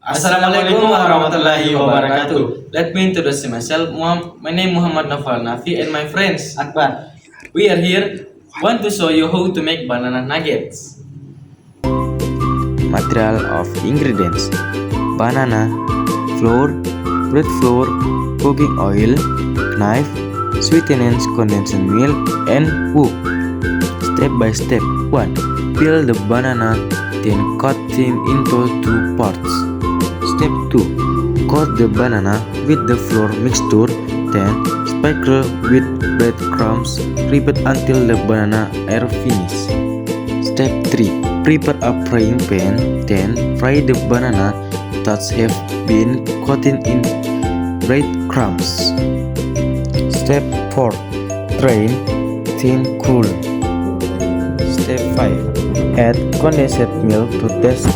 Assalamualaikum warahmatullahi wabarakatuh. Let me introduce myself. My name is Muhammad Nafal Nafi and my friends Akbar. We are here want to show you how to make banana nuggets. Material of ingredients: banana, flour, bread flour, cooking oil, knife, sweeteners, condensed milk, and wool. Step by step. 1. Peel the banana, then cut them into 2 parts. Step 2. Coat the banana with the flour mixture, then sprinkle with breadcrumbs. Repeat until the banana are finished. Step 3. Prepare a frying pan, then fry the banana that have been coated in breadcrumbs. Step 4. Drain, then cool. Step 5. Add condensed milk to taste.